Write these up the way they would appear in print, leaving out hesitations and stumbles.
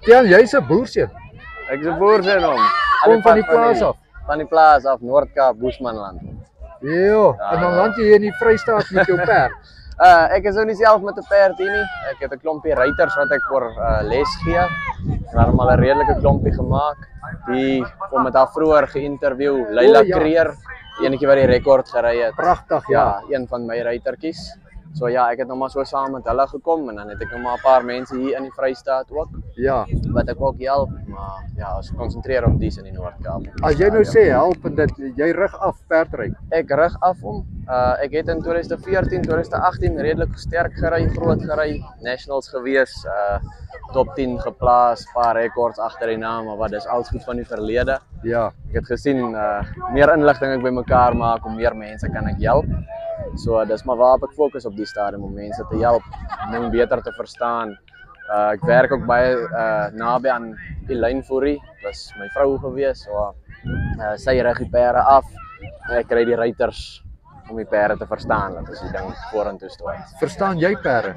Tiaan, jy's 'n boerseun. Ek is 'n boerseun hom. Kom van die plaas af. Van die plaas af, Noord-Kaap, Boesmanland. Ja, en dan land jy hier in die Vrystaat met jou perd. Ek is nou nie self met 'n perd hier nie. Ek het 'n klompie ruiters wat ek vir les gee. En dan al 'n redelike klompie gemaak. Die kom met haar vroeër geïnterview, Leila Kreer, enetjie wat die rekord gery het. Pragtig, ja. Een van my ruitertjies. So ja, ek het nog maar so saam met hulle gekom en dan het ek nog maar 'n paar mense hier in die Vrystaat ook. Ja. Wat ek ook help, maar ja, ons konsentreer op dies in die Noord-Kaap. As jy nou sê help en dit jy rig af perdry. Ek rig af hom. Ek het in 2014, 2018 redelik sterk gery, groot gery, nationals gewees, top 10 geplaas, paar rekords agter die naam, maar wat dis alles goed van die verlede. Ja. Ek het gesien meer inligting ek bymekaar maak, hoe meer mense kan ek help. So dis maar waarop ek fokus op die stadium om mense te help, om beter te verstaan. Ek werk ook baie naby aan Elaine Fourie, was my vrou gewees, so sy rig die perde af. Ek kry die ruiters om die perde te verstaan, dat as die ding vorentoe stoot. Verstaan jy perde?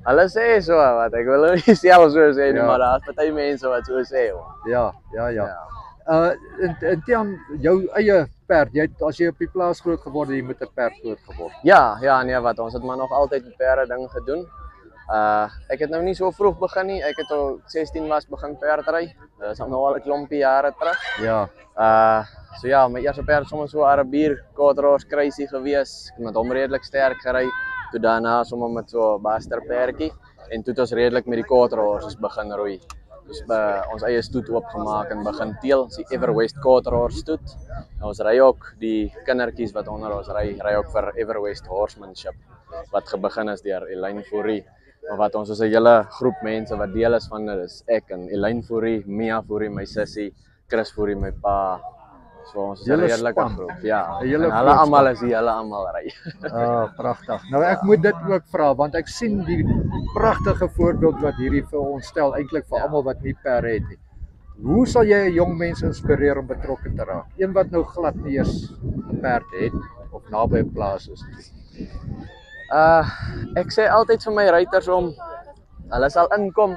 Hulle sê so wat, ek wil nie self so sê nie, maar daar's baie mense wat so sê. Ja. En Tiaan, jou eie perd, as jy op die plaas groot geword het, jy met 'n perd groot geword. Ja, nee wat, ons het maar nog altyd die perde ding gedoen. Ek het nou nie so vroeg begin nie, ek het al 16 was begin perdry. Dis nou al 'n klompie jare terug. Ja. So ja, my eerste perd sommer so Arabier, Quartros crazy gewees. Ek het met hom redelik sterk gery. Toe daarna sommer met so 'n Buster perdjie en toe het ons redelik met die Quartros begin roei. Dus ons eie stoet oopgemaak en begin teel, die Everwest Quartros stoet. En ons ry ook die kindertjies wat onder ons ry ook vir Everwest Horsemanship wat begin is deur Elaine Fourie. Maar wat ons is 'n hele groep mense wat deel is van dit is ek en Elaine Fourie, Mia Fourie, my sussie, Chris Fourie, my pa. So ons is 'n redelike groep. Ja. En hulle almal is hier, hulle almal ry. Pragtig. Nou ek moet dit ook vra want ek sien die pragtige voorbeeld wat hierdie vir ons stel eintlik vir almal wat nie perde het nie. Hoe sal jy 'n jong mens inspireer om betrokke te raak? Een wat nou glad nie eens 'n perd het of naby 'n plaas is nie. Ek sê altyd vir my ruiters om hulle sal inkom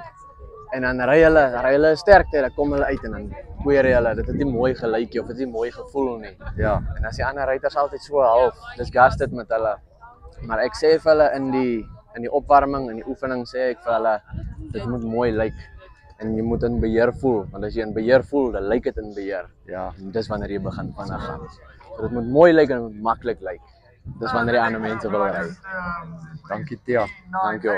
en dan ry hulle sterkte, dan kom hulle uit en dan koer hulle. Dit het nie mooi gelykie of dit het nie mooi gevoel nie. Ja. En as die ander ruiters altyd so half disgusted met hulle. Maar ek sê vir hulle in die opwarming en die oefening sê ek vir hulle dit moet mooi lyk en jy moet in beheer voel, want as jy in beheer voel, dan lyk dit in beheer. Ja, en dis wanneer jy begin vinnig gaan. So dit moet mooi lyk en maklik lyk. Dis wanneer die ander mense wil ry. Dankie Tia. Dankie.